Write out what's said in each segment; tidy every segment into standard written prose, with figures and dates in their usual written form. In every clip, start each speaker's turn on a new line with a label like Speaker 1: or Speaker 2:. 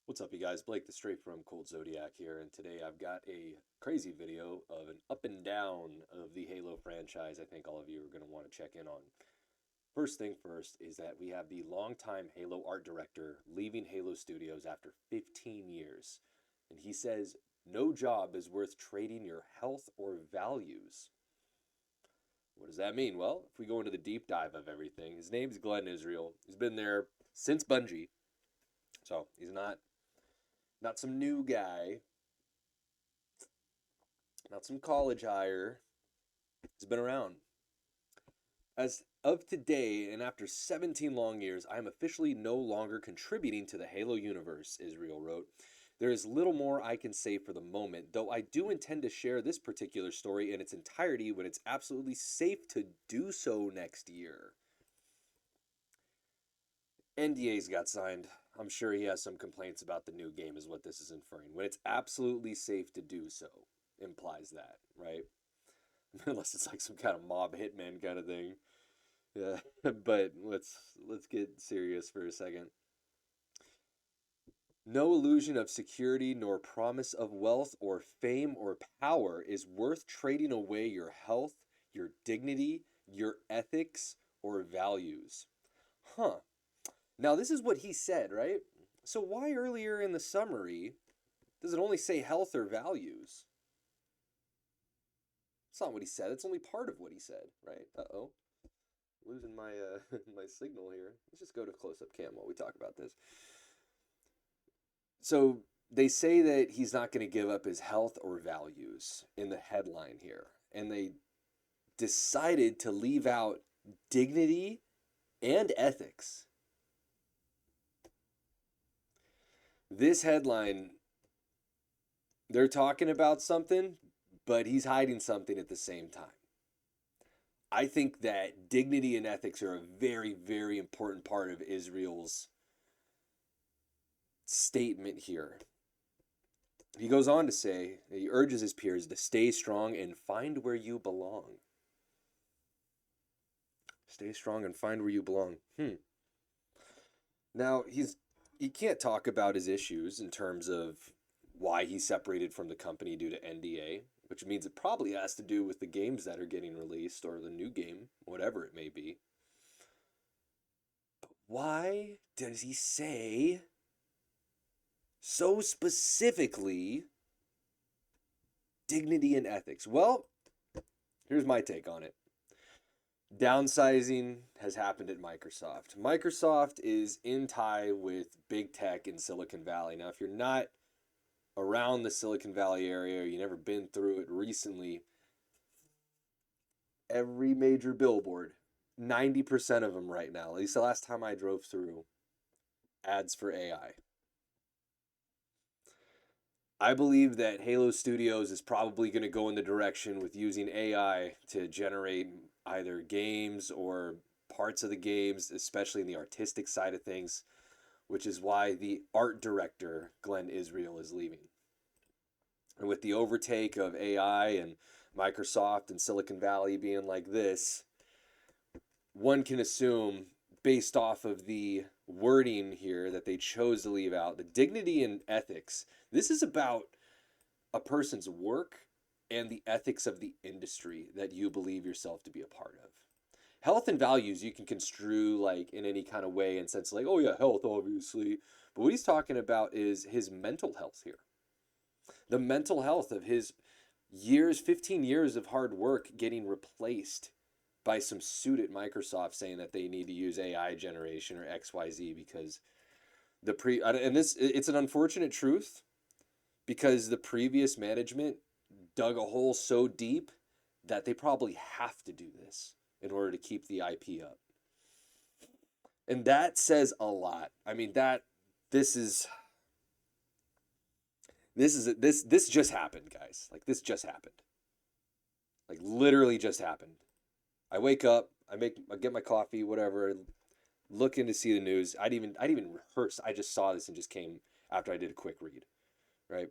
Speaker 1: What's up, you guys? Blake, the straight from Cold Zodiac here, and today I've got a crazy video of an up and down of the Halo franchise I think all of you are going to want to check in on. First thing first is that we have the longtime Halo art director leaving Halo Studios after 15 years, and he says, no job is worth trading your health or values. What does that mean? Well, if we go into the deep dive of everything, his name's Glenn Israel. He's been there since Bungie, so he's not some new guy, not some college hire. He's been around. As of today, and after 17 long years, I am officially no longer contributing to the Halo universe, Israel wrote. There is little more I can say for the moment, though I do intend to share this particular story in its entirety when it's absolutely safe to do so next year. NDA's got signed. I'm sure he has some complaints about the new game, is what this is inferring. When it's absolutely safe to do so, implies that, right? Unless it's like some kind of mob hitman kind of thing. Yeah, but let's get serious for a second. No illusion of security nor promise of wealth or fame or power is worth trading away your health, your dignity, your ethics, or values. Huh. Now, this is what he said, right? So why earlier in the summary does it only say health or values? It's not what he said. It's only part of what he said, right? Uh-oh. Losing my my signal here. Let's just go to close-up cam while we talk about this. So they say that he's not going to give up his health or values in the headline here. And they decided to leave out dignity and ethics. This headline, they're talking about something, but he's hiding something at the same time. I think that dignity and ethics are a very, very important part of Israel's statement here. He goes on to say, he urges his peers to stay strong and find where you belong. Stay strong and find where you belong. Now, he can't talk about his issues in terms of why he separated from the company due to NDA, which means it probably has to do with the games that are getting released or the new game, whatever it may be. But why does he say so specifically dignity and ethics? Well, here's my take on it. Downsizing has happened at Microsoft. Microsoft is in tie with big tech in Silicon Valley. Now, if you're not around the Silicon Valley area or you never been through it recently, every major billboard, 90% of them right now, at least the last time I drove through, ads for AI. I believe that Halo Studios is probably going to go in the direction with using AI to generate either games or parts of the games, especially in the artistic side of things, which is why the art director, Glenn Israel, is leaving. And with the overtake of AI and Microsoft and Silicon Valley being like this, one can assume, based off of the wording here that they chose to leave out, the dignity and ethics, this is about a person's work and the ethics of the industry that you believe yourself to be a part of. Health and values you can construe like in any kind of way and sense like, oh yeah, health obviously. But what he's talking about is his mental health here. The mental health of his 15 years of hard work getting replaced by some suit at Microsoft saying that they need to use AI generation or XYZ because it's an unfortunate truth because the previous management dug a hole so deep that they probably have to do this in order to keep the IP up. And that says a lot. I mean, this just happened, guys. Like this just happened. Like literally just happened. I wake up, I get my coffee, whatever, looking to see the news. I didn't even rehearse. I just saw this and just came after I did a quick read, right?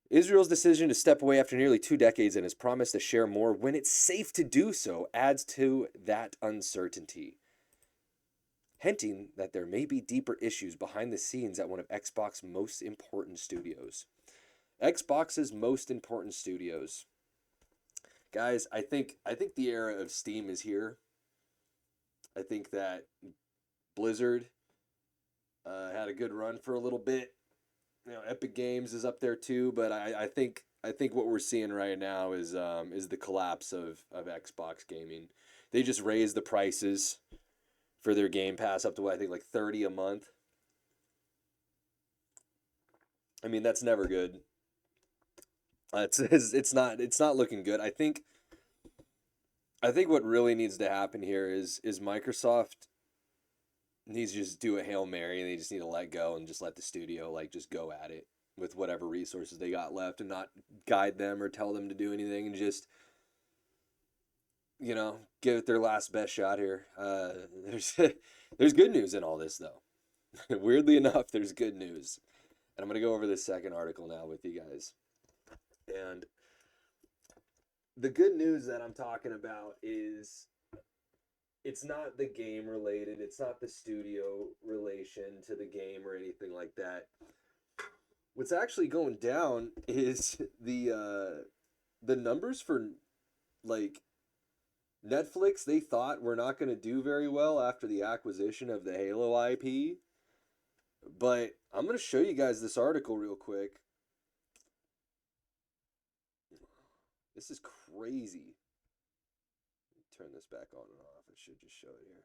Speaker 1: Israel's decision to step away after nearly 2 decades and his promise to share more when it's safe to do so adds to that uncertainty. hinting that there may be deeper issues behind the scenes at one of Xbox's most important studios. Xbox's most important studios. Guys, I think the era of Steam is here. I think that Blizzard had a good run for a little bit. Epic Games is up there too, but I think what we're seeing right now is the collapse of Xbox gaming. They just raised the prices for their Game Pass up to what I think like 30 a month. I mean, that's never good. It's not looking good. I think what really needs to happen here is Microsoft needs to just do a Hail Mary and they just need to let go and just let the studio like just go at it with whatever resources they got left and not guide them or tell them to do anything and just give it their last best shot here. There's there's good news in all this though. Weirdly enough, there's good news. And I'm gonna go over this second article now with you guys. And the good news that I'm talking about is it's not the game related, it's not the studio relation to the game or anything like that. What's actually going down is the numbers for like Netflix. They thought were not going to do very well after the acquisition of the Halo IP. But I'm going to show you guys this article real quick. This is crazy. Turn this back on and off. It should just show it here.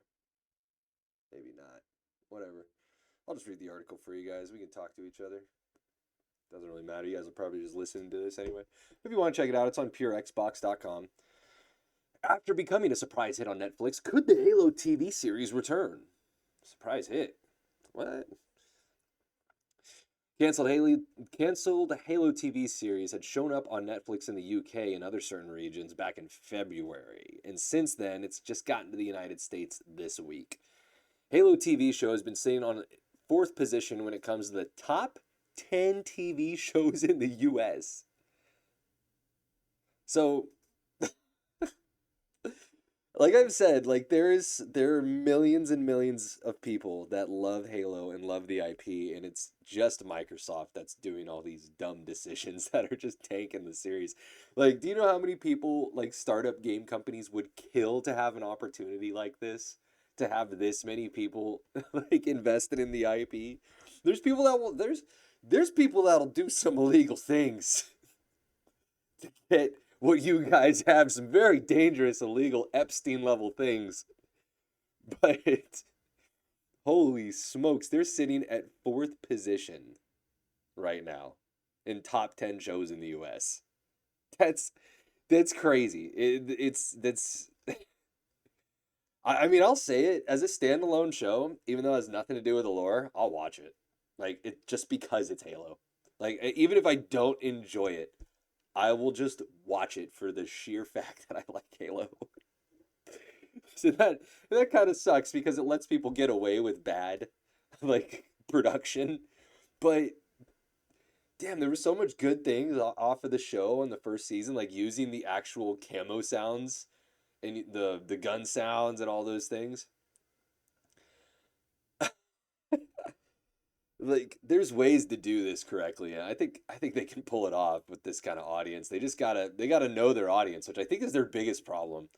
Speaker 1: Maybe not. Whatever. I'll just read the article for you guys. We can talk to each other. Doesn't really matter. You guys will probably just listen to this anyway. If you want to check it out, it's on purexbox.com. After becoming a surprise hit on Netflix, could the Halo TV series return? Surprise hit? What? Canceled Halo TV series had shown up on Netflix in the UK and other certain regions back in February, and since then, it's just gotten to the United States this week. Halo TV show has been sitting on fourth position when it comes to the top 10 TV shows in the US. So, like I've said, like there are millions and millions of people that love Halo and love the IP, and it's just Microsoft that's doing all these dumb decisions that are just tanking the series. Like, do you know how many people like startup game companies would kill to have an opportunity like this? To have this many people like invested in the IP? There's people that'll do some illegal things to get what you guys have, some very dangerous, illegal Epstein level things. But holy smokes, they're sitting at fourth position right now in top 10 shows in the US. That's that's crazy. It's that's I mean, I'll say it as a standalone show, even though it has nothing to do with the lore, I'll watch it. Like it just because it's Halo. Like even if I don't enjoy it, I will just watch it for the sheer fact that I like Halo. So that kind of sucks because it lets people get away with bad like production. But damn, there was so much good things off of the show in the first season, like using the actual camo sounds and the gun sounds and all those things. Like there's ways to do this correctly, and I think they can pull it off with this kind of audience. They gotta know their audience, which I think is their biggest problem.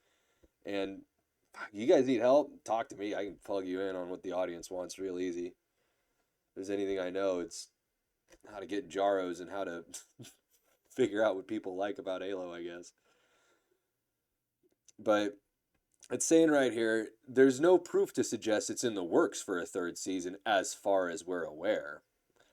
Speaker 1: And you guys need help, talk to me. I can plug you in on what the audience wants real easy. If there's anything I know, it's how to get Jaros and how to figure out what people like about Halo, I guess. But it's saying right here, there's no proof to suggest it's in the works for a third season as far as we're aware.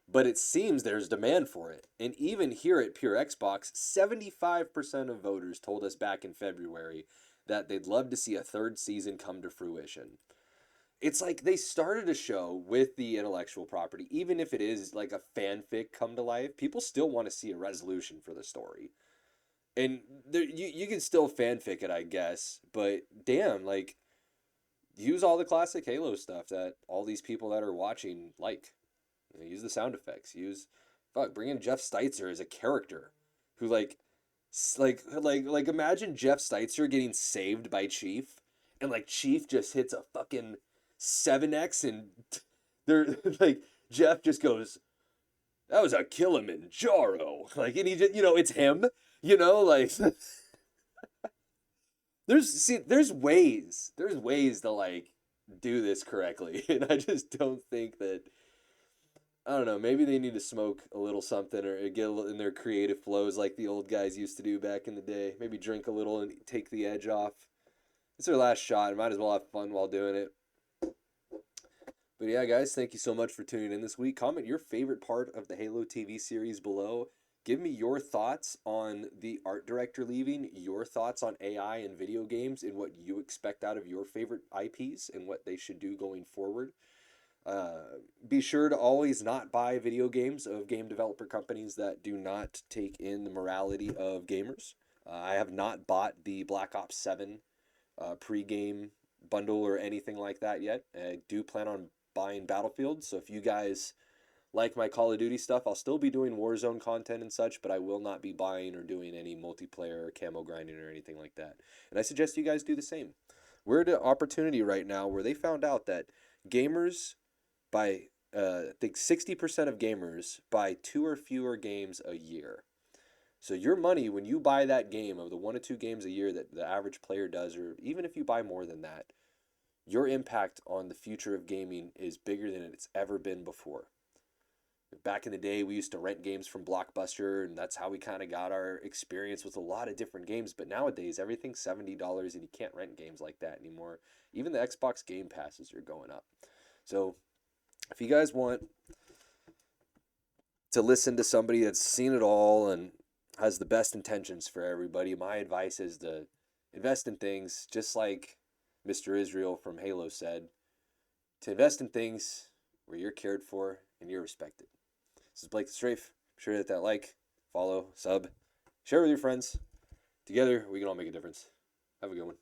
Speaker 1: But it seems there's demand for it. And even here at Pure Xbox, 75% of voters told us back in February that they'd love to see a third season come to fruition. It's like they started a show with the intellectual property, even if it is like a fanfic come to life, people still want to see a resolution for the story. And there, you can still fanfic it, I guess, but damn, like use all the classic Halo stuff that all these people that are watching like. Use the sound effects. Bring in Jeff Steitzer as a character, who like imagine Jeff Steitzer getting saved by Chief, and like Chief just hits a fucking 7x, and they're like, Jeff just goes, that was a Kilimanjaro. Like, and he just, it's him, like, there's ways to like do this correctly. And I just don't think that, I don't know, maybe they need to smoke a little something or get a little in their creative flows like the old guys used to do back in the day. Maybe drink a little and take the edge off. It's their last shot. Might as well have fun while doing it. But yeah, guys, thank you so much for tuning in this week. Comment your favorite part of the Halo TV series below. Give me your thoughts on the art director leaving, your thoughts on AI and video games, and what you expect out of your favorite IPs and what they should do going forward. Be sure to always not buy video games of game developer companies that do not take in the morality of gamers. I have not bought the Black Ops 7 pre-game bundle or anything like that yet. I do plan on buying Battlefield, so if you guys like my Call of Duty stuff, I'll still be doing Warzone content and such, but I will not be buying or doing any multiplayer or camo grinding or anything like that. And I suggest you guys do the same. We're at an opportunity right now where they found out that gamers buy, I think 60% of gamers buy 2 or fewer games a year. So your money, when you buy that game, of the 1 to 2 games a year that the average player does, or even if you buy more than that, your impact on the future of gaming is bigger than it's ever been before. Back in the day, we used to rent games from Blockbuster, and that's how we kind of got our experience with a lot of different games. But nowadays, everything's $70, and you can't rent games like that anymore. Even the Xbox Game Passes are going up. So if you guys want to listen to somebody that's seen it all and has the best intentions for everybody, my advice is to invest in things just like Mr. Israel from Halo said, to invest in things where you're cared for and you're respected. This is Blake the Strafe. Be sure to hit that like, follow, sub, share with your friends. Together, we can all make a difference. Have a good one.